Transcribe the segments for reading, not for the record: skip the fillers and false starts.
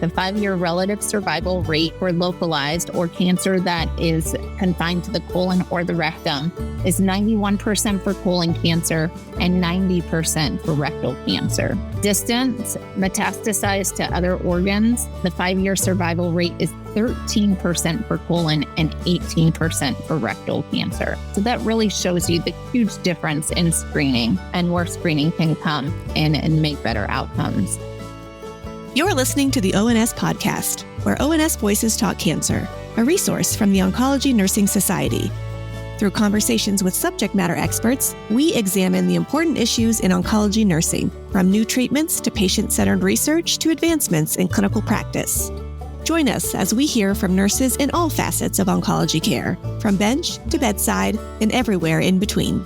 the 5-year relative survival rate for localized or cancer that is confined to the colon or the rectum is 91% for colon cancer and 90% for rectal cancer. Distant, metastasized to other organs, the 5-year survival rate is 13% for colon and 18% for rectal cancer. So that really shows you the huge difference in screening and where screening can come in and make better outcomes. You're listening to the ONS podcast, where ONS Voices Talk Cancer, a resource from the Oncology Nursing Society. Through conversations with subject matter experts, we examine the important issues in oncology nursing, from new treatments to patient-centered research to advancements in clinical practice. Join us as we hear from nurses in all facets of oncology care, from bench to bedside and everywhere in between.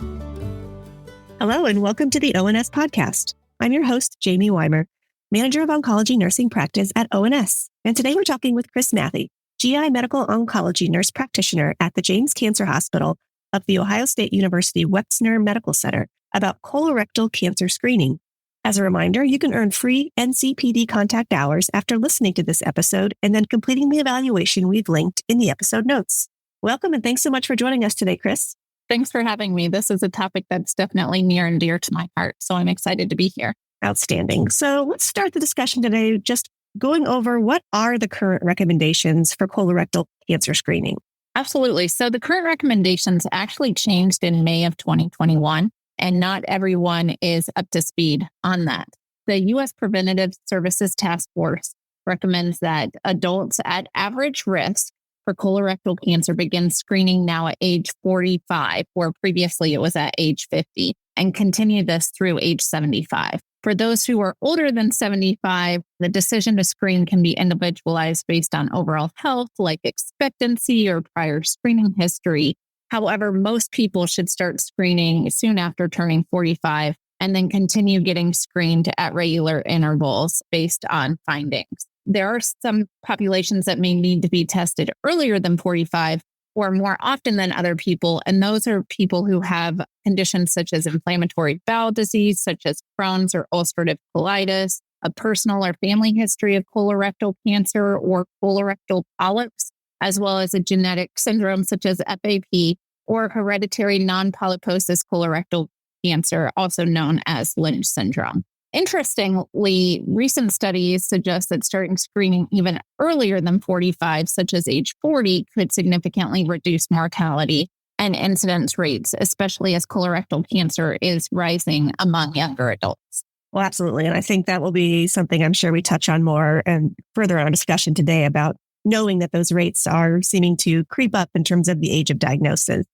Hello and welcome to the ONS podcast. I'm your host, Jaime Weimer, Manager of Oncology Nursing Practice at ONS. And today we're talking with Kris Mathey, GI Medical Oncology Nurse Practitioner at the James Cancer Hospital of the Ohio State University Wexner Medical Center, about colorectal cancer screening. As a reminder, you can earn free NCPD contact hours after listening to this episode and then completing the evaluation we've linked in the episode notes. Welcome and thanks so much for joining us today, Kris. Thanks for having me. This is a topic that's definitely near and dear to my heart, so I'm excited to be here. Outstanding. So let's start the discussion today just going over what are the current recommendations for colorectal cancer screening. Absolutely. So the current recommendations actually changed in May of 2021. And not everyone is up to speed on that. The U.S. Preventative Services Task Force recommends that adults at average risk for colorectal cancer begin screening now at age 45, where previously it was at age 50, and continue this through age 75. For those who are older than 75, the decision to screen can be individualized based on overall health, like expectancy or prior screening history. However, most people should start screening soon after turning 45 and then continue getting screened at regular intervals based on findings. There are some populations that may need to be tested earlier than 45 or more often than other people, and those are people who have conditions such as inflammatory bowel disease, such as Crohn's or ulcerative colitis, a personal or family history of colorectal cancer or colorectal polyps, as well as a genetic syndrome such as FAP or hereditary non-polyposis colorectal cancer, also known as Lynch syndrome. Interestingly, recent studies suggest that starting screening even earlier than 45, such as age 40, could significantly reduce mortality and incidence rates, especially as colorectal cancer is rising among younger adults. Well, absolutely. And I think that will be something I'm sure we touch on more and further in our discussion today about knowing that those rates are seeming to creep up in terms of the age of diagnosis.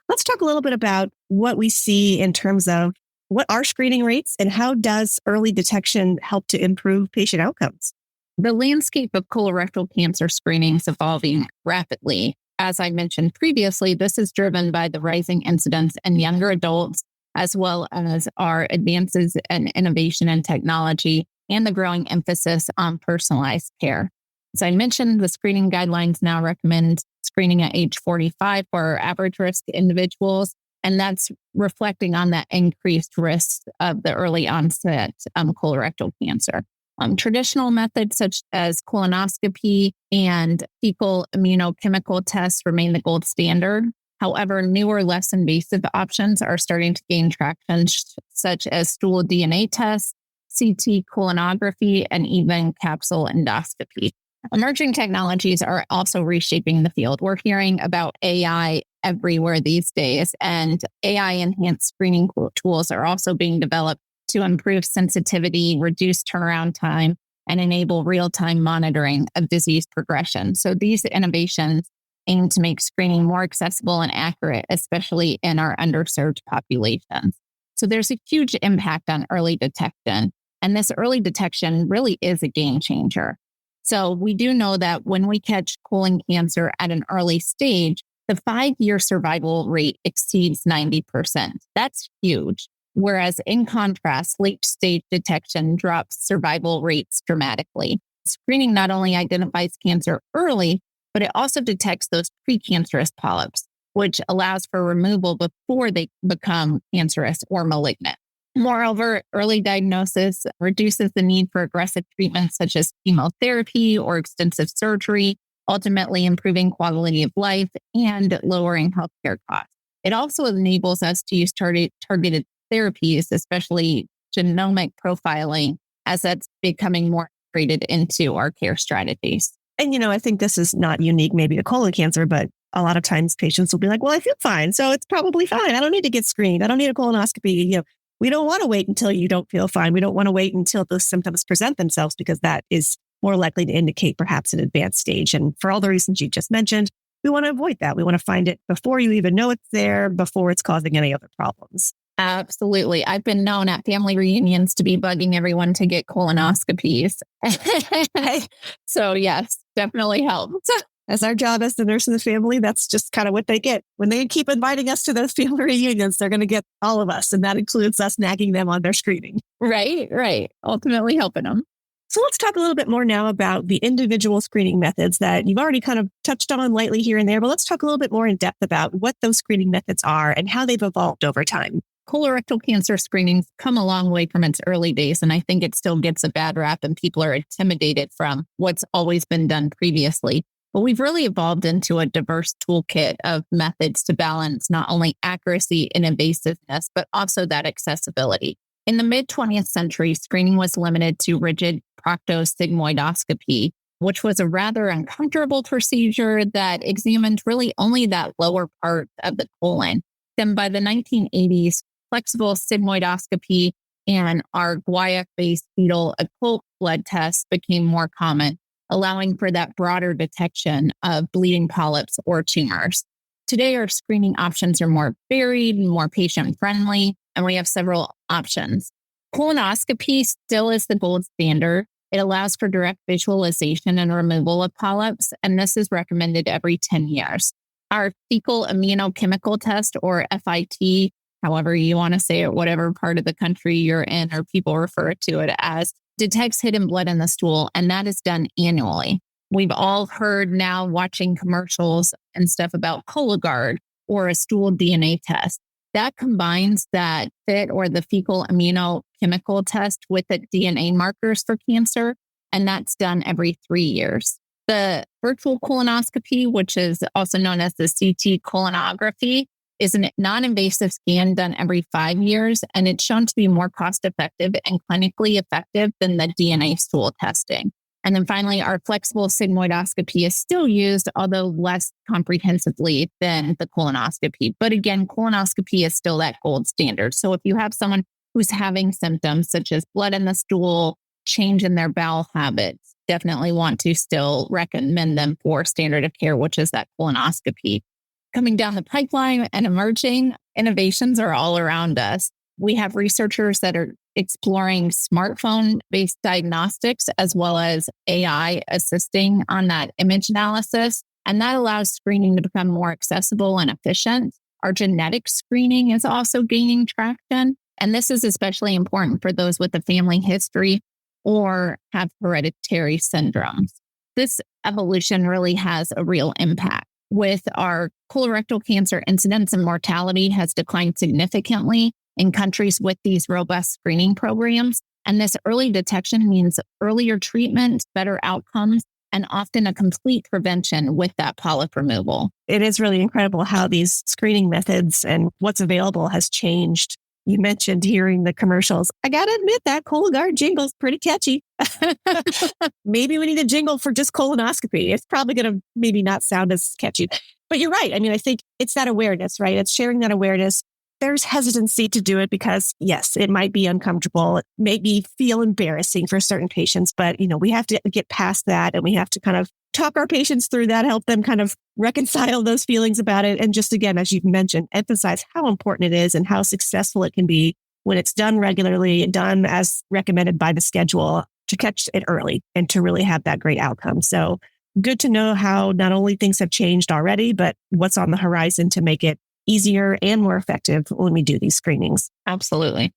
Let's talk a little bit about what we see in terms of what are screening rates and how does early detection help to improve patient outcomes? The landscape of colorectal cancer screening is evolving rapidly. As I mentioned previously, this is driven by the rising incidence in younger adults, as well as our advances in innovation and technology and the growing emphasis on personalized care. As I mentioned, the screening guidelines now recommend screening at age 45 for average risk individuals, and that's reflecting on that increased risk of the early onset colorectal cancer. Traditional methods such as colonoscopy and fecal immunochemical tests remain the gold standard. However, newer, less invasive options are starting to gain traction, such as stool DNA tests, CT colonography, and even capsule endoscopy. Emerging technologies are also reshaping the field. We're hearing about AI everywhere these days, and AI-enhanced screening tools are also being developed to improve sensitivity, reduce turnaround time, and enable real-time monitoring of disease progression. So these innovations aim to make screening more accessible and accurate, especially in our underserved populations. So there's a huge impact on early detection, and this early detection really is a game changer. So we do know that when we catch colon cancer at an early stage, the 5-year survival rate exceeds 90%. That's huge. Whereas in contrast, late stage detection drops survival rates dramatically. Screening not only identifies cancer early, but it also detects those precancerous polyps, which allows for removal before they become cancerous or malignant. Moreover, early diagnosis reduces the need for aggressive treatments such as chemotherapy or extensive surgery, ultimately improving quality of life and lowering healthcare costs. It also enables us to use targeted therapies, especially genomic profiling, as that's becoming more integrated into our care strategies. And, I think this is not unique maybe to colon cancer, but a lot of times patients will be like, well, I feel fine, so it's probably fine. I don't need to get screened. I don't need a colonoscopy. We don't want to wait until you don't feel fine. We don't want to wait until those symptoms present themselves, because that is more likely to indicate perhaps an advanced stage. And for all the reasons you just mentioned, we want to avoid that. We want to find it before you even know it's there, before it's causing any other problems. Absolutely. I've been known at family reunions to be bugging everyone to get colonoscopies. So yes, definitely helps. As our job as the nurse in the family, that's just kind of what they get. When they keep inviting us to those family reunions, they're going to get all of us. And that includes us nagging them on their screening. Right. Ultimately helping them. So let's talk a little bit more now about the individual screening methods that you've already kind of touched on lightly here and there. But let's talk a little bit more in depth about what those screening methods are and how they've evolved over time. Colorectal cancer screening's come a long way from its early days, and I think it still gets a bad rap and people are intimidated from what's always been done previously. But we've really evolved into a diverse toolkit of methods to balance not only accuracy and invasiveness, but also that accessibility. In the mid-20th century, screening was limited to rigid proctosigmoidoscopy, which was a rather uncomfortable procedure that examined really only that lower part of the colon. Then by the 1980s, flexible sigmoidoscopy and our guaiac-based fetal occult blood tests became more common, allowing for that broader detection of bleeding polyps or tumors. Today, our screening options are more varied and more patient-friendly, and we have several options. Colonoscopy still is the gold standard. It allows for direct visualization and removal of polyps, and this is recommended every 10 years. Our fecal immunochemical test, or FIT, however you want to say it, whatever part of the country you're in or people refer to it as, detects hidden blood in the stool, and that is done annually. We've all heard now watching commercials and stuff about Cologuard or a stool DNA test. That combines that FIT or the fecal immunochemical test with the DNA markers for cancer, and that's done every 3 years. The virtual colonoscopy, which is also known as the CT colonography, is a non-invasive scan done every 5 years, and it's shown to be more cost-effective and clinically effective than the DNA stool testing. And then finally, our flexible sigmoidoscopy is still used, although less comprehensively than the colonoscopy. But again, colonoscopy is still that gold standard. So if you have someone who's having symptoms such as blood in the stool, change in their bowel habits, definitely want to still recommend them for standard of care, which is that colonoscopy. Coming down the pipeline and emerging innovations are all around us. We have researchers that are exploring smartphone-based diagnostics as well as AI assisting on that image analysis. And that allows screening to become more accessible and efficient. Our genetic screening is also gaining traction. And this is especially important for those with a family history or have hereditary syndromes. This evolution really has a real impact. With our colorectal cancer incidence and mortality has declined significantly in countries with these robust screening programs. And this early detection means earlier treatment, better outcomes, and often a complete prevention with that polyp removal. It is really incredible how these screening methods and what's available has changed. You mentioned hearing the commercials. I got to admit that Cologuard jingle is pretty catchy. Maybe we need a jingle for just colonoscopy. It's probably going to maybe not sound as catchy. But you're right. I mean, I think it's that awareness, right? It's sharing that awareness. There's hesitancy to do it because, yes, it might be uncomfortable. It may feel embarrassing for certain patients, but, we have to get past that and we have to kind of talk our patients through that, help them kind of reconcile those feelings about it. And just again, as you've mentioned, emphasize how important it is and how successful it can be when it's done regularly, done as recommended by the schedule, to catch it early and to really have that great outcome. So good to know how not only things have changed already, but what's on the horizon to make it easier and more effective when we do these screenings. Absolutely.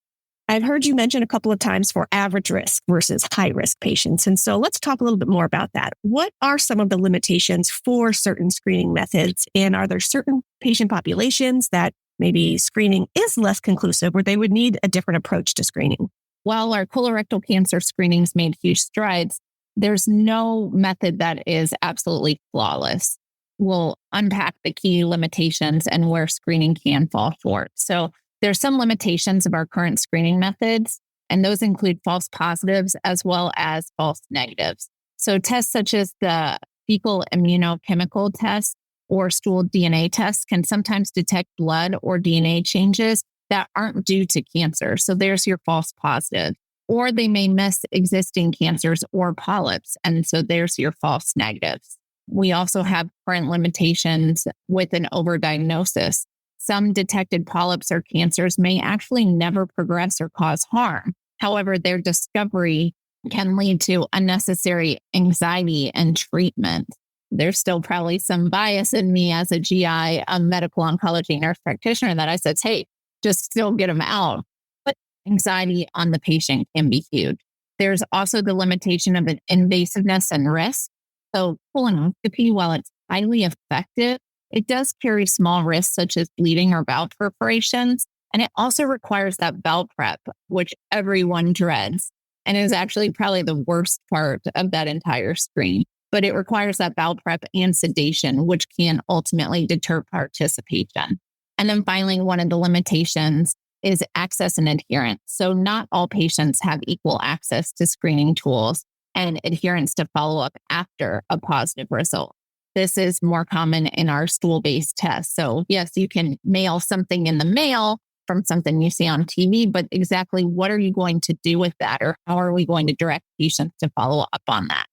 I've heard you mention a couple of times for average risk versus high risk patients. And so let's talk a little bit more about that. What are some of the limitations for certain screening methods? And are there certain patient populations that maybe screening is less conclusive, where they would need a different approach to screening? While our colorectal cancer screenings made huge strides, there's no method that is absolutely flawless. We'll unpack the key limitations and where screening can fall short. So there's some limitations of our current screening methods, and those include false positives as well as false negatives. So tests such as the fecal immunochemical test or stool DNA tests can sometimes detect blood or DNA changes that aren't due to cancer. So there's your false positive. Or they may miss existing cancers or polyps. And so there's your false negatives. We also have current limitations with an overdiagnosis. Some detected polyps or cancers may actually never progress or cause harm. However, their discovery can lead to unnecessary anxiety and treatment. There's still probably some bias in me as a GI, a medical oncology nurse practitioner, that I said, hey, just still get them out. But anxiety on the patient can be huge. There's also the limitation of an invasiveness and risk. So colonoscopy, while it's highly effective, it does carry small risks such as bleeding or bowel perforations. And it also requires that bowel prep, which everyone dreads and is actually probably the worst part of that entire screen. But it requires that bowel prep and sedation, which can ultimately deter participation. And then finally, one of the limitations is access and adherence. So not all patients have equal access to screening tools and adherence to follow up after a positive result. This is more common in our stool-based tests. So yes, you can mail something in the mail from something you see on TV, but exactly what are you going to do with that? Or how are we going to direct patients to follow up on that?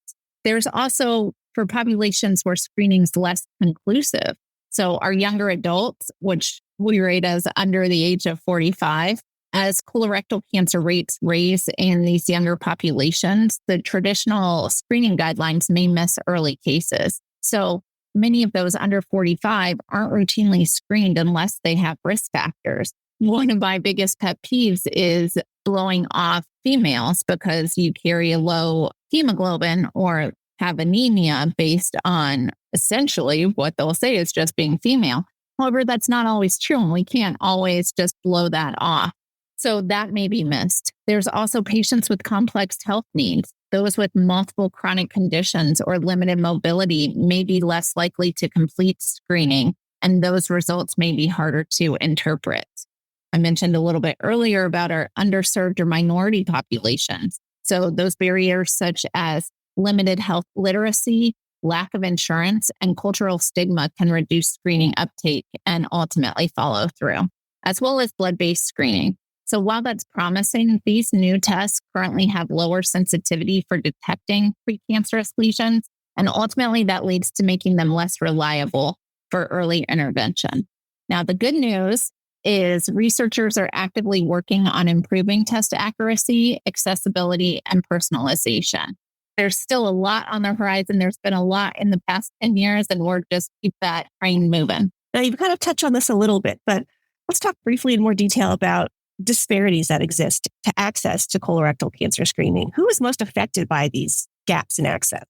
There's also, for populations where screening is less conclusive, so our younger adults, which we rate as under the age of 45, as colorectal cancer rates raise in these younger populations, the traditional screening guidelines may miss early cases. So many of those under 45 aren't routinely screened unless they have risk factors. One of my biggest pet peeves is blowing off females because you carry a low hemoglobin or have anemia based on essentially what they'll say is just being female. However, that's not always true, and we can't always just blow that off. So that may be missed. There's also patients with complex health needs. Those with multiple chronic conditions or limited mobility may be less likely to complete screening, and those results may be harder to interpret. I mentioned a little bit earlier about our underserved or minority populations. So those barriers such as limited health literacy, lack of insurance, and cultural stigma can reduce screening uptake and ultimately follow through, as well as blood-based screening. So while that's promising, these new tests currently have lower sensitivity for detecting precancerous lesions, and ultimately that leads to making them less reliable for early intervention. Now, the good news is researchers are actively working on improving test accuracy, accessibility, and personalization. There's still a lot on the horizon. There's been a lot in the past 10 years, and we're just keep that train moving. Now, you've kind of touched on this a little bit, but let's talk briefly in more detail about disparities that exist to access to colorectal cancer screening. Who is most affected by these gaps in access?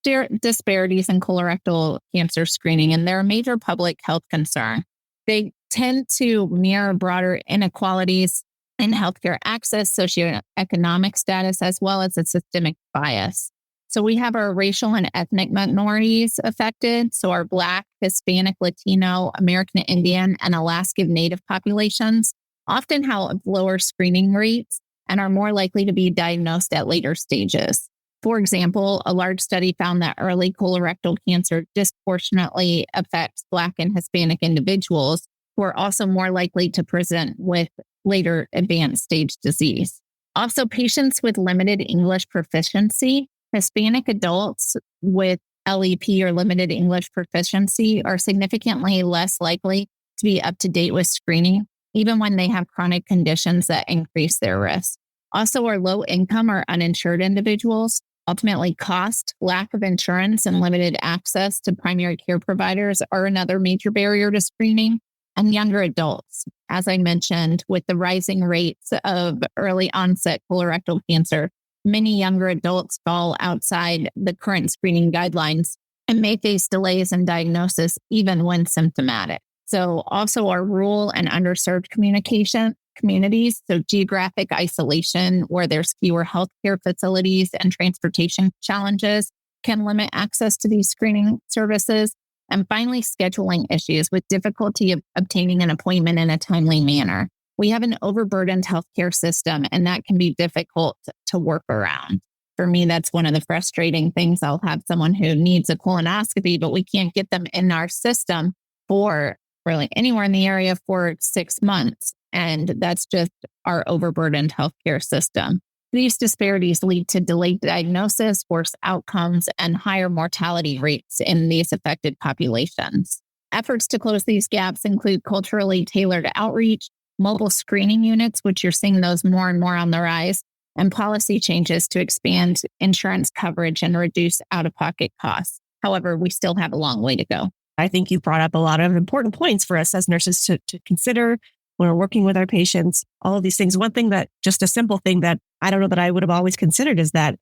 There are disparities in colorectal cancer screening, and they're a major public health concern. They tend to mirror broader inequalities in healthcare access, socioeconomic status, as well as a systemic bias. So we have our racial and ethnic minorities affected. So our Black, Hispanic, Latino, American Indian, and Alaska Native populations often have lower screening rates and are more likely to be diagnosed at later stages. For example, a large study found that early colorectal cancer disproportionately affects Black and Hispanic individuals who are also more likely to present with later advanced stage disease. Also, patients with limited English proficiency, Hispanic adults with LEP or limited English proficiency are significantly less likely to be up to date with screening, even when they have chronic conditions that increase their risk. Also, our low income or uninsured individuals, ultimately cost, lack of insurance, and limited access to primary care providers are another major barrier to screening. And younger adults, as I mentioned, with the rising rates of early onset colorectal cancer, many younger adults fall outside the current screening guidelines and may face delays in diagnosis even when symptomatic. So also our rural and underserved communities. So geographic isolation, where there's fewer healthcare facilities and transportation challenges, can limit access to these screening services. And finally, scheduling issues with difficulty of obtaining an appointment in a timely manner. We have an overburdened healthcare system, and that can be difficult to work around. For me, that's one of the frustrating things. I'll have someone who needs a colonoscopy, but we can't get them in our system for really anywhere in the area for 6 months. And that's just our overburdened healthcare system. These disparities lead to delayed diagnosis, worse outcomes, and higher mortality rates in these affected populations. Efforts to close these gaps include culturally tailored outreach, mobile screening units, which you're seeing those more and more on the rise, and policy changes to expand insurance coverage and reduce out-of-pocket costs. However, we still have a long way to go. I think you brought up a lot of important points for us as nurses to consider when we're working with our patients, all of these things. One thing that just a simple thing that I don't know that I would have always considered is that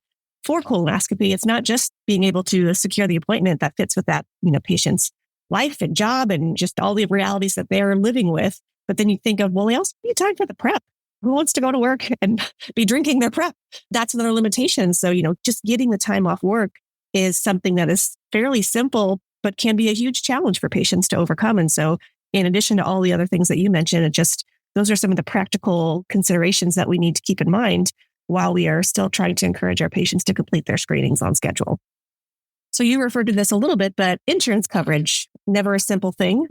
for colonoscopy, it's not just being able to secure the appointment that fits with that, patient's life and job and just all the realities that they're living with. But then you think of, well, they also need time for the prep. Who wants to go to work and be drinking their prep? That's another limitation. So, just getting the time off work is something that is fairly simple, but can be a huge challenge for patients to overcome. And so in addition to all the other things that you mentioned, those are some of the practical considerations that we need to keep in mind while we are still trying to encourage our patients to complete their screenings on schedule. So you referred to this a little bit, but insurance coverage, never a simple thing.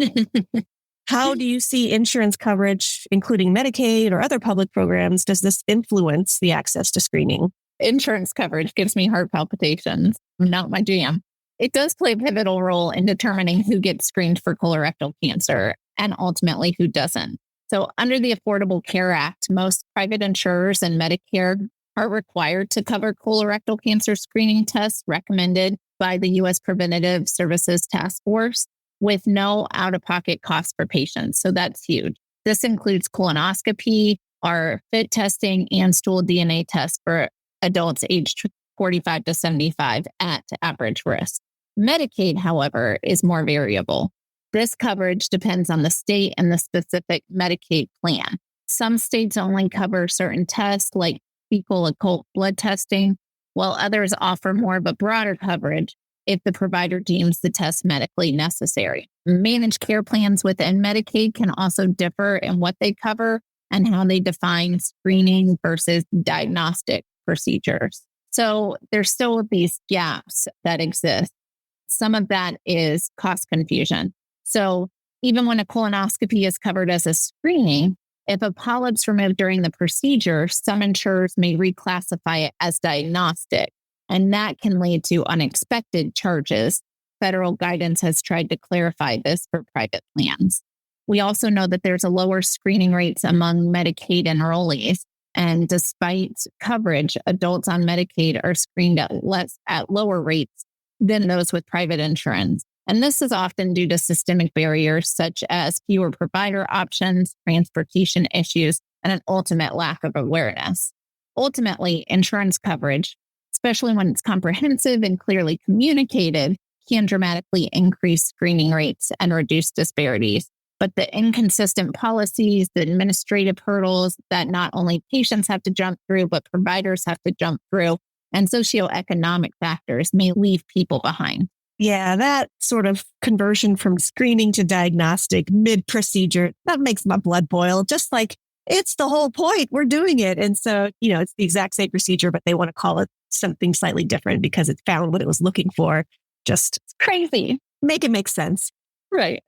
How do you see insurance coverage, including Medicaid or other public programs? Does this influence the access to screening? Insurance coverage gives me heart palpitations. Not my jam. It does play a pivotal role in determining who gets screened for colorectal cancer and ultimately who doesn't. So under the Affordable Care Act, most private insurers and Medicare are required to cover colorectal cancer screening tests recommended by the U.S. Preventative Services Task Force with no out-of-pocket costs for patients. So that's huge. This includes colonoscopy, our FIT testing, and stool DNA tests for adults aged 45 to 75 at average risk. Medicaid, however, is more variable. This coverage depends on the state and the specific Medicaid plan. Some states only cover certain tests like fecal occult blood testing, while others offer more of a broader coverage if the provider deems the test medically necessary. Managed care plans within Medicaid can also differ in what they cover and how they define screening versus diagnostic procedures. So there's still these gaps that exist. Some of that is cost confusion. So even when a colonoscopy is covered as a screening, if a polyp's removed during the procedure, some insurers may reclassify it as diagnostic, and that can lead to unexpected charges. Federal guidance has tried to clarify this for private plans. We also know that there's a lower screening rates among Medicaid enrollees. And despite coverage, adults on Medicaid are screened at lower rates than those with private insurance. And this is often due to systemic barriers such as fewer provider options, transportation issues, and an ultimate lack of awareness. Ultimately, insurance coverage, especially when it's comprehensive and clearly communicated, can dramatically increase screening rates and reduce disparities. But the inconsistent policies, the administrative hurdles that not only patients have to jump through, but providers have to jump through, and socioeconomic factors may leave people behind. Yeah, that sort of conversion from screening to diagnostic mid-procedure, that makes my blood boil. Just like, it's the whole point. We're doing it. And so, it's the exact same procedure, but they want to call it something slightly different because it found what it was looking for. Just crazy. Make it make sense. Right.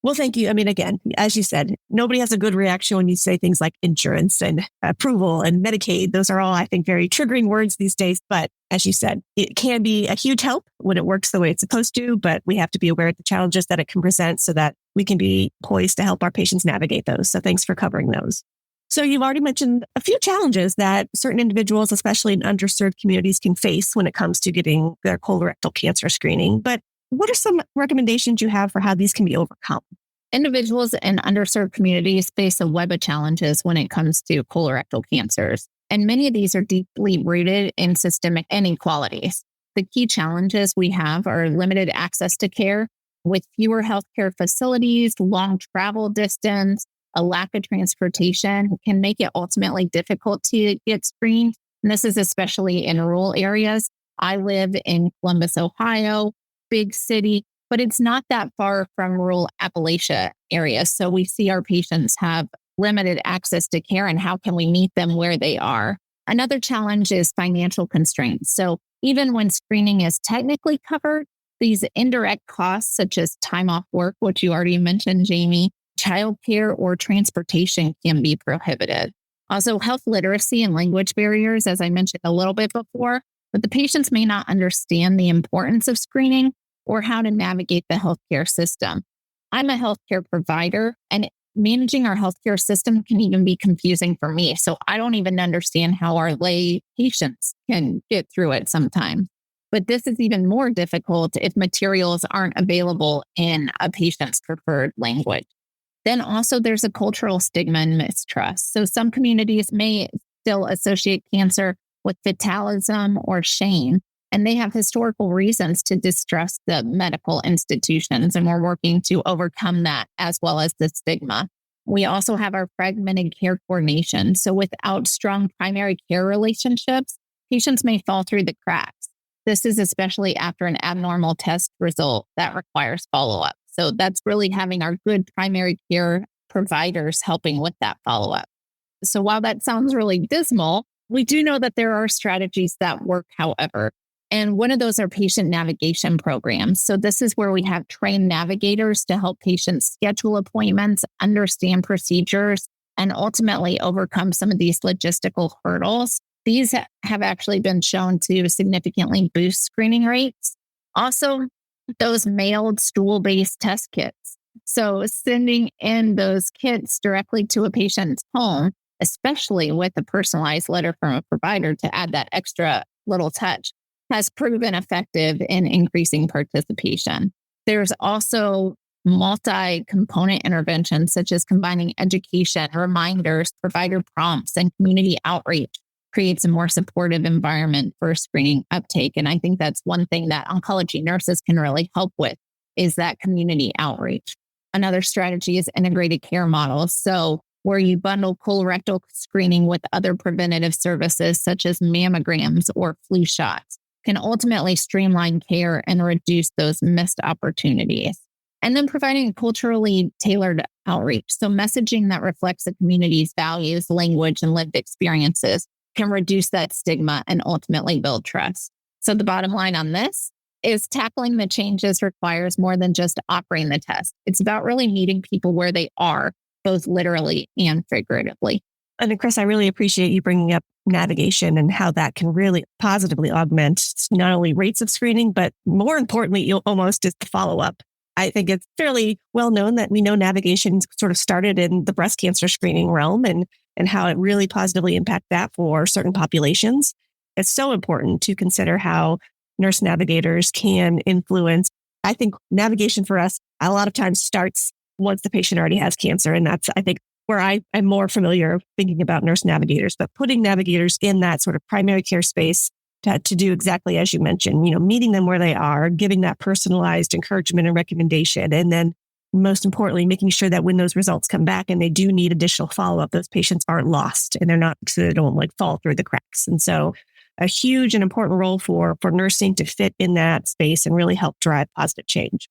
Well, thank you. I mean, again, as you said, nobody has a good reaction when you say things like insurance and approval and Medicaid. Those are all, I think, very triggering words these days. But as you said, it can be a huge help when it works the way it's supposed to. But we have to be aware of the challenges that it can present so that we can be poised to help our patients navigate those. So thanks for covering those. So you've already mentioned a few challenges that certain individuals, especially in underserved communities, can face when it comes to getting their colorectal cancer screening. But what are some recommendations you have for how these can be overcome? Individuals in underserved communities face a web of challenges when it comes to colorectal cancers, and many of these are deeply rooted in systemic inequalities. The key challenges we have are limited access to care, With fewer healthcare facilities, long travel distance, a lack of transportation can make it ultimately difficult to get screened. And this is especially in rural areas. I live in Columbus, Ohio, big city, but it's not that far from rural Appalachia areas. So we see our patients have limited access to care, and how can we meet them where they are? Another challenge is financial constraints. So even when screening is technically covered, these indirect costs, such as time off work, which you already mentioned, Jamie, childcare or transportation can be prohibited. Also, health literacy and language barriers, as I mentioned a little bit before, but the patients may not understand the importance of screening or how to navigate the healthcare system. I'm a healthcare provider, and managing our healthcare system can even be confusing for me. So I don't even understand how our lay patients can get through it sometimes. But this is even more difficult if materials aren't available in a patient's preferred language. Then also there's a cultural stigma and mistrust. So some communities may still associate cancer with fatalism or shame, and they have historical reasons to distrust the medical institutions. And we're working to overcome that as well as the stigma. We also have our fragmented care coordination. So without strong primary care relationships, patients may fall through the cracks. This is especially after an abnormal test result that requires follow-up. So that's really having our good primary care providers helping with that follow-up. So while that sounds really dismal, we do know that there are strategies that work, however. And one of those are patient navigation programs. So this is where we have trained navigators to help patients schedule appointments, understand procedures, and ultimately overcome some of these logistical hurdles. These have actually been shown to significantly boost screening rates. Also, those mailed stool-based test kits. So sending in those kits directly to a patient's home, especially with a personalized letter from a provider to add that extra little touch, has proven effective in increasing participation. There's also multi-component interventions, such as combining education, reminders, provider prompts, and community outreach, creates a more supportive environment for screening uptake. And I think that's one thing that oncology nurses can really help with, is that community outreach. Another strategy is integrated care models. So where you bundle colorectal screening with other preventative services, such as mammograms or flu shots, can ultimately streamline care and reduce those missed opportunities. And then providing a culturally tailored outreach. So messaging that reflects the community's values, language, and lived experiences can reduce that stigma and ultimately build trust. So the bottom line on this is tackling the changes requires more than just offering the test. It's about really meeting people where they are, both literally and figuratively. And Kris, I really appreciate you bringing up navigation and how that can really positively augment not only rates of screening, but more importantly, almost is the follow-up. I think it's fairly well known that we know navigation sort of started in the breast cancer screening realm and how it really positively impacts that for certain populations. It's so important to consider how nurse navigators can influence. I think navigation for us a lot of times starts once the patient already has cancer. And that's, I think, where I'm more familiar thinking about nurse navigators, but putting navigators in that sort of primary care space to do exactly as you mentioned, meeting them where they are, giving that personalized encouragement and recommendation. And then most importantly, making sure that when those results come back and they do need additional follow-up, those patients aren't lost and so they don't fall through the cracks. And so a huge and important role for nursing to fit in that space and really help drive positive change.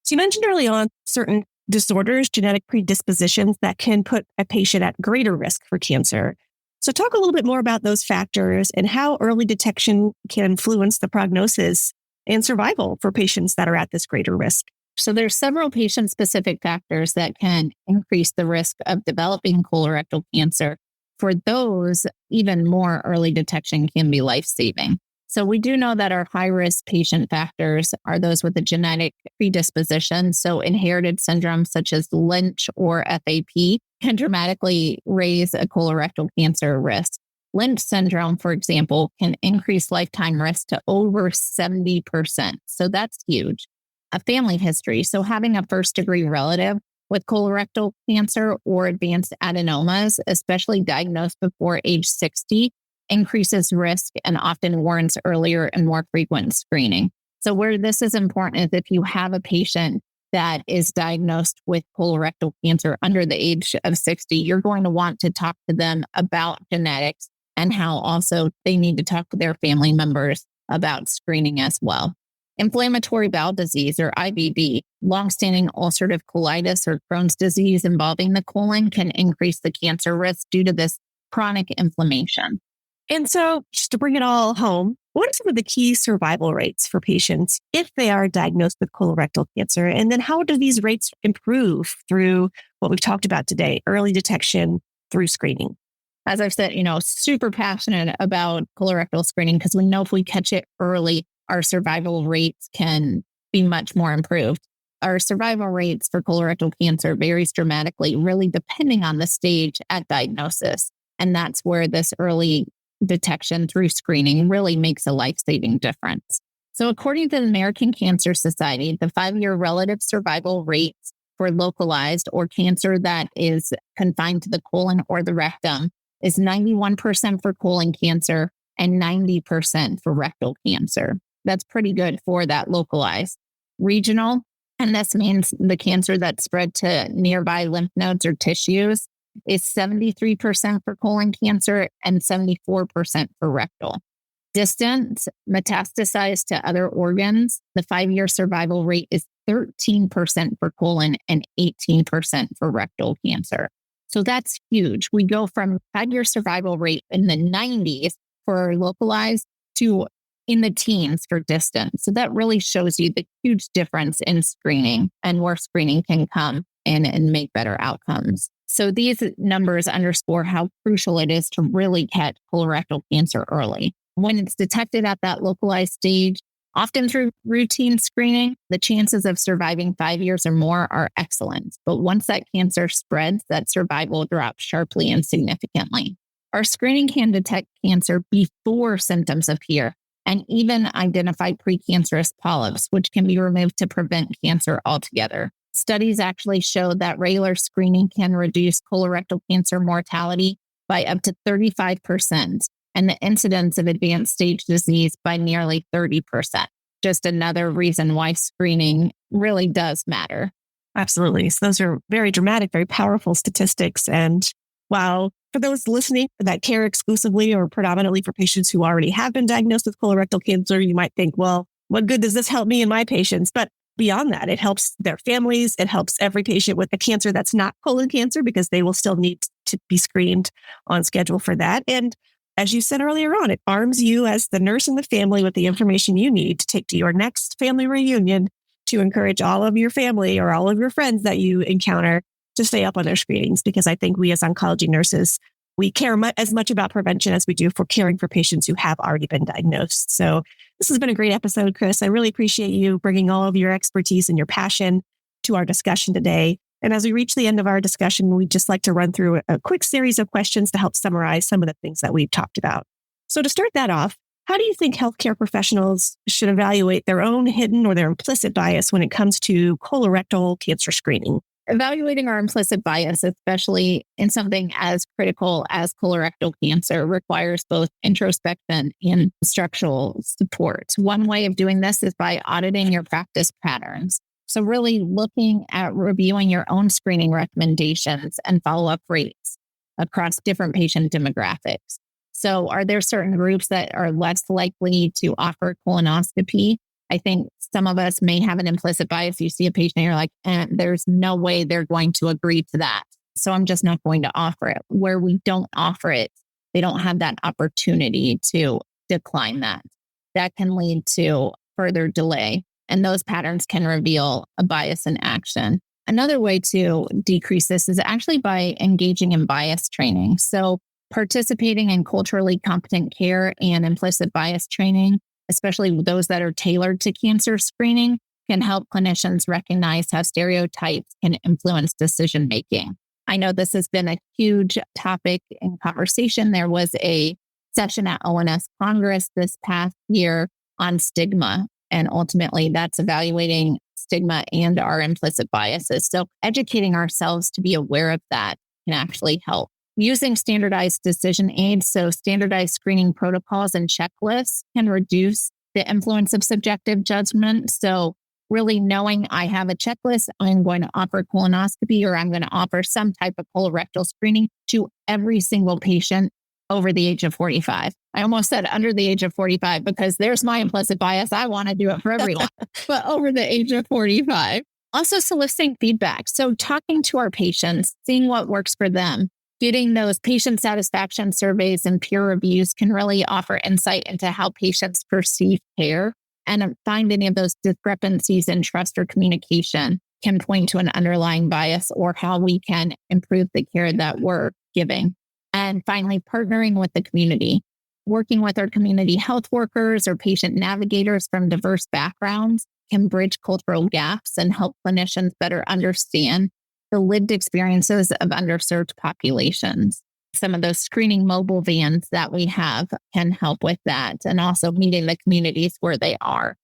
So you mentioned early on certain disorders, genetic predispositions that can put a patient at greater risk for cancer. So talk a little bit more about those factors and how early detection can influence the prognosis and survival for patients that are at this greater risk. So there's several patient-specific factors that can increase the risk of developing colorectal cancer. For those, even more early detection can be life-saving. So we do know that our high-risk patient factors are those with a genetic predisposition. So inherited syndromes such as Lynch or FAP can dramatically raise a colorectal cancer risk. Lynch syndrome, for example, can increase lifetime risk to over 70%. So that's huge. A family history. So having a first-degree relative with colorectal cancer or advanced adenomas, especially diagnosed before age 60, increases risk and often warrants earlier and more frequent screening. So where this is important is if you have a patient that is diagnosed with colorectal cancer under the age of 60, you're going to want to talk to them about genetics and how also they need to talk to their family members about screening as well. Inflammatory bowel disease, or IBD, longstanding ulcerative colitis or Crohn's disease involving the colon can increase the cancer risk due to this chronic inflammation. And so just to bring it all home, what are some of the key survival rates for patients if they are diagnosed with colorectal cancer? And then how do these rates improve through what we've talked about today, early detection through screening? As I've said, super passionate about colorectal screening because we know if we catch it early, our survival rates can be much more improved. Our survival rates for colorectal cancer varies dramatically, really depending on the stage at diagnosis. And that's where this early detection through screening really makes a life-saving difference. So according to the American Cancer Society, the 5-year relative survival rates for localized or cancer that is confined to the colon or the rectum is 91% for colon cancer and 90% for rectal cancer. That's pretty good for that localized. Regional, and this means the cancer that's spread to nearby lymph nodes or tissues, is 73% for colon cancer and 74% for rectal. Distant, metastasized to other organs, the 5-year survival rate is 13% for colon and 18% for rectal cancer. So that's huge. We go from 5-year survival rate in the 90s for localized to in the teens for distant. So that really shows you the huge difference in screening and where screening can come in and make better outcomes. So these numbers underscore how crucial it is to really catch colorectal cancer early. When it's detected at that localized stage, often through routine screening, the chances of surviving 5 years or more are excellent. But once that cancer spreads, that survival drops sharply and significantly. Our screening can detect cancer before symptoms appear and even identify precancerous polyps, which can be removed to prevent cancer altogether. Studies actually show that regular screening can reduce colorectal cancer mortality by up to 35% and the incidence of advanced stage disease by nearly 30%. Just another reason why screening really does matter. Absolutely. So those are very dramatic, very powerful statistics. And while for those listening that care exclusively or predominantly for patients who already have been diagnosed with colorectal cancer, you might think, well, what good does this help me and my patients? But beyond that, it helps their families. It helps every patient with a cancer that's not colon cancer because they will still need to be screened on schedule for that. And as you said earlier on, it arms you as the nurse and the family with the information you need to take to your next family reunion to encourage all of your family or all of your friends that you encounter to stay up on their screenings. Because I think we as oncology nurses, we care as much about prevention as we do for caring for patients who have already been diagnosed. So this has been a great episode, Kris. I really appreciate you bringing all of your expertise and your passion to our discussion today. And as we reach the end of our discussion, we'd just like to run through a quick series of questions to help summarize some of the things that we've talked about. So to start that off, how do you think healthcare professionals should evaluate their own hidden or their implicit bias when it comes to colorectal cancer screening? Evaluating our implicit bias, especially in something as critical as colorectal cancer, requires both introspection and structural support. One way of doing this is by auditing your practice patterns. So really looking at reviewing your own screening recommendations and follow-up rates across different patient demographics. So are there certain groups that are less likely to offer colonoscopy? I think some of us may have an implicit bias. You see a patient, you're like, there's no way they're going to agree to that. So I'm just not going to offer it. Where we don't offer it, they don't have that opportunity to decline that. That can lead to further delay. And those patterns can reveal a bias in action. Another way to decrease this is actually by engaging in bias training. So participating in culturally competent care and implicit bias training, especially those that are tailored to cancer screening, can help clinicians recognize how stereotypes can influence decision-making. I know this has been a huge topic in conversation. There was a session at ONS Congress this past year on stigma. And ultimately, that's evaluating stigma and our implicit biases. So educating ourselves to be aware of that can actually help. Using standardized decision aids, so standardized screening protocols and checklists can reduce the influence of subjective judgment. So really knowing I have a checklist, I'm going to offer colonoscopy or I'm going to offer some type of colorectal screening to every single patient over the age of 45. I almost said under the age of 45 because there's my implicit bias. I want to do it for everyone, but over the age of 45. Also soliciting feedback. So talking to our patients, seeing what works for them, getting those patient satisfaction surveys and peer reviews can really offer insight into how patients perceive care. And find any of those discrepancies in trust or communication can point to an underlying bias or how we can improve the care that we're giving. And finally, partnering with the community, working with our community health workers or patient navigators from diverse backgrounds can bridge cultural gaps and help clinicians better understand the lived experiences of underserved populations. Some of those screening mobile vans that we have can help with that, and also meeting the communities where they are.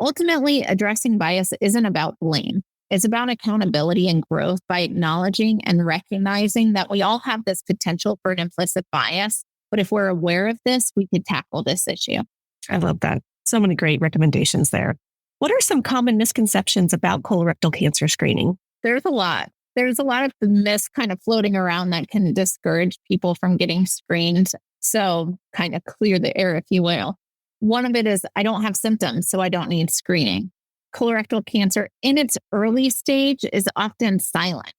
Ultimately, addressing bias isn't about blame. It's about accountability and growth by acknowledging and recognizing that we all have this potential for an implicit bias. But if we're aware of this, we could tackle this issue. I love that. So many great recommendations there. What are some common misconceptions about colorectal cancer screening? There's a lot. There's a lot of myths kind of floating around that can discourage people from getting screened. So kind of clear the air, if you will. One of it is, I don't have symptoms, so I don't need screening. Colorectal cancer in its early stage is often silent.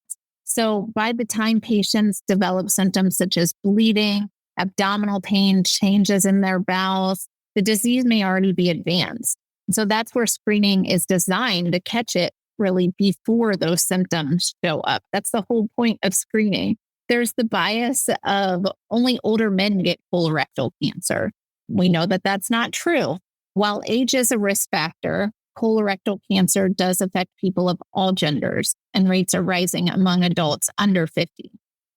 So by the time patients develop symptoms such as bleeding, abdominal pain, changes in their bowels, the disease may already be advanced. So that's where screening is designed to catch it really before those symptoms show up. That's the whole point of screening. There's the bias of only older men get colorectal cancer. We know that that's not true. While age is a risk factor, colorectal cancer does affect people of all genders, and rates are rising among adults under 50.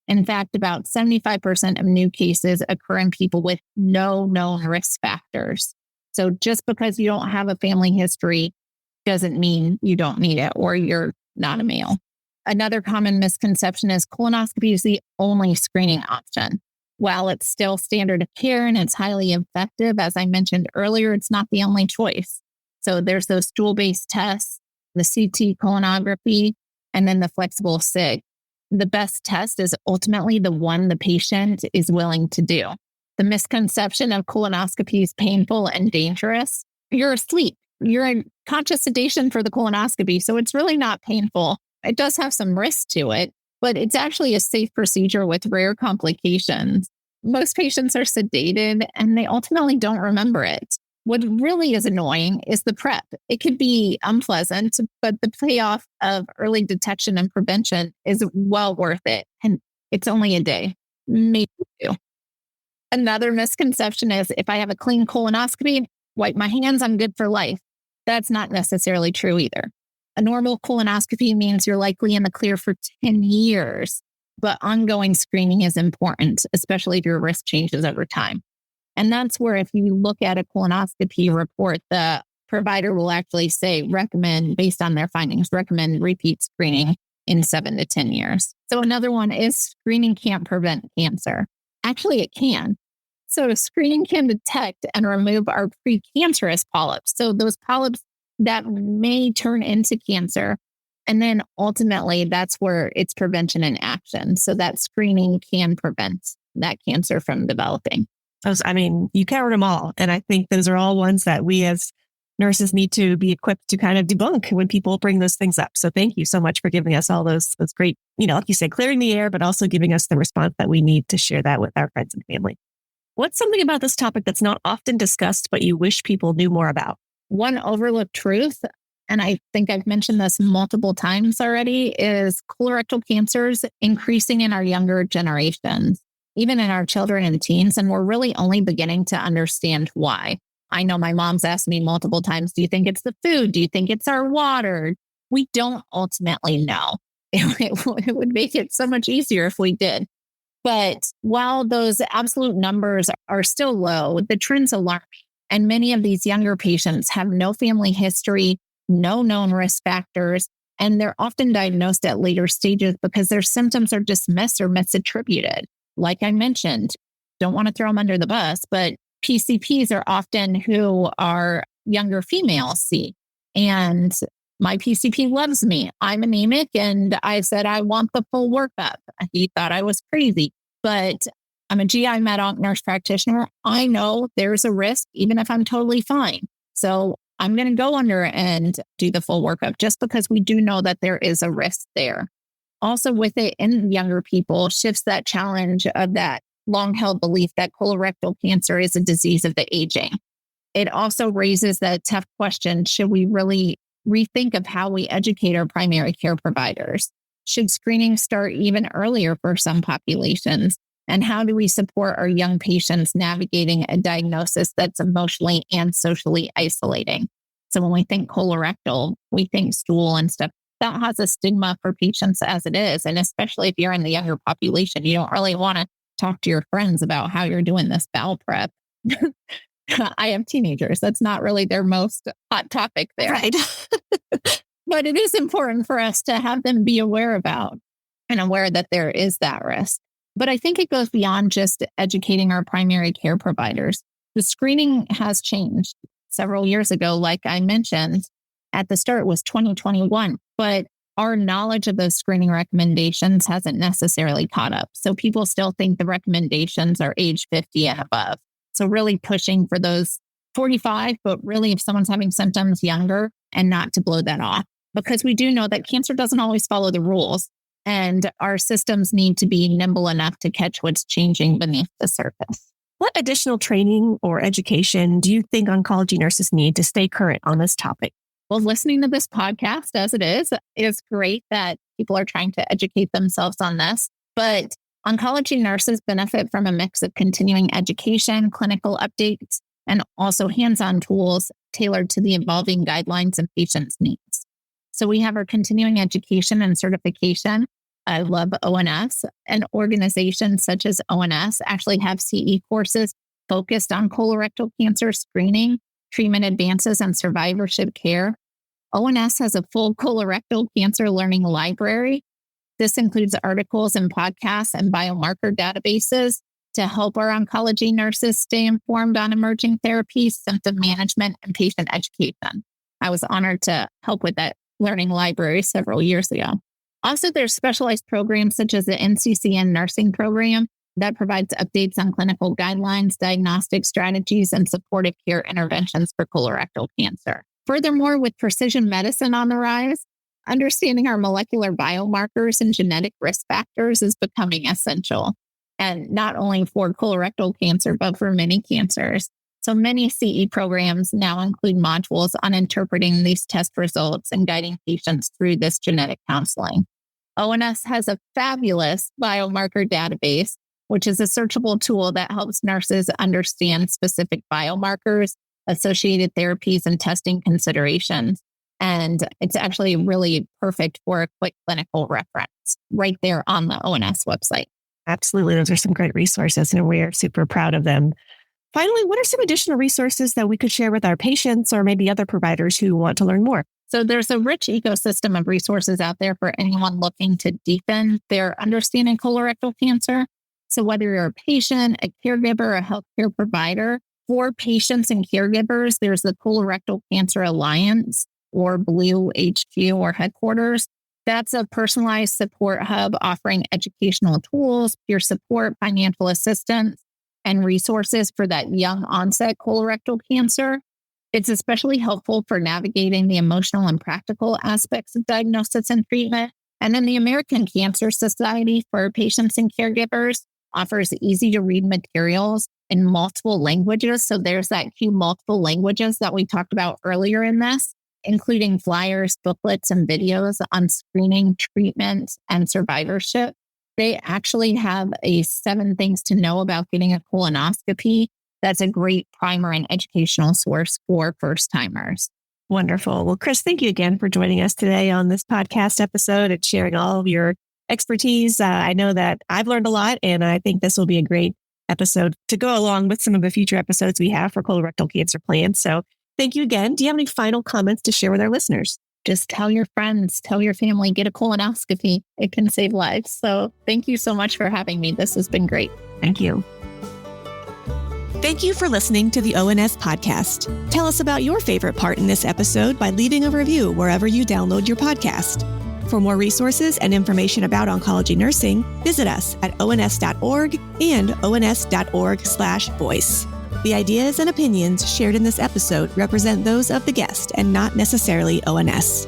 In fact, about 75% of new cases occur in people with no known risk factors. So just because you don't have a family history doesn't mean you don't need it or you're not a male. Another common misconception is colonoscopy is the only screening option. While it's still standard of care and it's highly effective, as I mentioned earlier, it's not the only choice. So there's those stool-based tests, the CT colonography, and then the flexible SIG. The best test is ultimately the one the patient is willing to do. The misconception of colonoscopy is painful and dangerous. You're asleep. You're in conscious sedation for the colonoscopy, so it's really not painful. It does have some risk to it, but it's actually a safe procedure with rare complications. Most patients are sedated and they ultimately don't remember it. What really is annoying is the prep. It could be unpleasant, but the payoff of early detection and prevention is well worth it. And it's only a day, maybe two. Another misconception is if I have a clean colonoscopy, wipe my hands, I'm good for life. That's not necessarily true either. A normal colonoscopy means you're likely in the clear for 10 years, but ongoing screening is important, especially if your risk changes over time. And that's where if you look at a colonoscopy report, the provider will actually say, recommend, based on their findings, recommend repeat screening in 7 to 10 years. So another one is screening can't prevent cancer. Actually, it can. So screening can detect and remove our precancerous polyps. So those polyps that may turn into cancer. And then ultimately, that's where it's prevention and action. So that screening can prevent that cancer from developing. You covered them all. And I think those are all ones that we as nurses need to be equipped to kind of debunk when people bring those things up. So thank you so much for giving us all those great, like you said, clearing the air, but also giving us the response that we need to share that with our friends and family. What's something about this topic that's not often discussed, but you wish people knew more about? One overlooked truth, and I think I've mentioned this multiple times already, is colorectal cancers increasing in our younger generations, even in our children and teens. And we're really only beginning to understand why. I know my mom's asked me multiple times, do you think it's the food? Do you think it's our water? We don't ultimately know. It would make it so much easier if we did. But while those absolute numbers are still low, the trend's alarming. And many of these younger patients have no family history, no known risk factors, and they're often diagnosed at later stages because their symptoms are dismissed or misattributed. Like I mentioned, don't want to throw them under the bus, but PCPs are often who our younger females see. And my PCP loves me. I'm anemic, and I said, I want the full workup. He thought I was crazy, but I'm a GI med-onc nurse practitioner. I know there's a risk, even if I'm totally fine. So I'm going to go under and do the full workup just because we do know that there is a risk there. Also with it in younger people shifts that challenge of that long-held belief that colorectal cancer is a disease of the aging. It also raises that tough question, should we really rethink of how we educate our primary care providers? Should screening start even earlier for some populations? And how do we support our young patients navigating a diagnosis that's emotionally and socially isolating? So when we think colorectal, we think stool and stuff. That has a stigma for patients as it is. And especially if you're in the younger population, you don't really want to talk to your friends about how you're doing this bowel prep. I have teenagers. That's not really their most hot topic there. Right. But it is important for us to have them be aware about and aware that there is that risk. But I think it goes beyond just educating our primary care providers. The screening has changed several years ago. Like I mentioned at the start, was 2021, but our knowledge of those screening recommendations hasn't necessarily caught up. So people still think the recommendations are age 50 and above. So really pushing for those 45, but really if someone's having symptoms younger, and not to blow that off, because we do know that cancer doesn't always follow the rules, and our systems need to be nimble enough to catch what's changing beneath the surface. What additional training or education do you think oncology nurses need to stay current on this topic? Well, listening to this podcast as it is great that people are trying to educate themselves on this, but oncology nurses benefit from a mix of continuing education, clinical updates, and also hands-on tools tailored to the evolving guidelines and patients' needs. So we have our continuing education and certification. I love ONS, and organizations such as ONS actually have CE courses focused on colorectal cancer screening, treatment advances, and survivorship care. ONS has a full colorectal cancer learning library. This includes articles and podcasts and biomarker databases to help our oncology nurses stay informed on emerging therapies, symptom management, and patient education. I was honored to help with that learning library several years ago. Also, there's specialized programs such as the NCCN nursing program that provides updates on clinical guidelines, diagnostic strategies, and supportive care interventions for colorectal cancer. Furthermore, with precision medicine on the rise, understanding our molecular biomarkers and genetic risk factors is becoming essential. And not only for colorectal cancer, but for many cancers. So many CE programs now include modules on interpreting these test results and guiding patients through this genetic counseling. ONS has a fabulous biomarker database, which is a searchable tool that helps nurses understand specific biomarkers, associated therapies, and testing considerations. And it's actually really perfect for a quick clinical reference right there on the ONS website. Absolutely. Those are some great resources, and we're super proud of them. Finally, what are some additional resources that we could share with our patients or maybe other providers who want to learn more? So there's a rich ecosystem of resources out there for anyone looking to deepen their understanding of colorectal cancer. So whether you're a patient, a caregiver, a healthcare provider, for patients and caregivers, there's the Colorectal Cancer Alliance, or Blue HQ or headquarters. That's a personalized support hub offering educational tools, peer support, financial assistance, and resources for that young onset colorectal cancer. It's especially helpful for navigating the emotional and practical aspects of diagnosis and treatment. And then the American Cancer Society for patients and caregivers offers easy to read materials in multiple languages. So there's that cue multiple languages that we talked about earlier in this, including flyers, booklets, and videos on screening, treatment, and survivorship. They actually have a 7 things to know about getting a colonoscopy. That's a great primer and educational source for first-timers. Wonderful. Well, Kris, thank you again for joining us today on this podcast episode and sharing all of your expertise. I know that I've learned a lot, and I think this will be a great episode to go along with some of the future episodes we have for colorectal cancer plans. So thank you again. Do you have any final comments to share with our listeners? Just tell your friends, tell your family, get a colonoscopy. It can save lives. So thank you so much for having me. This has been great. Thank you. Thank you for listening to the ONS podcast. Tell us about your favorite part in this episode by leaving a review wherever you download your podcast. For more resources and information about oncology nursing, visit us at ons.org and ons.org/voice. The ideas and opinions shared in this episode represent those of the guest and not necessarily ONS.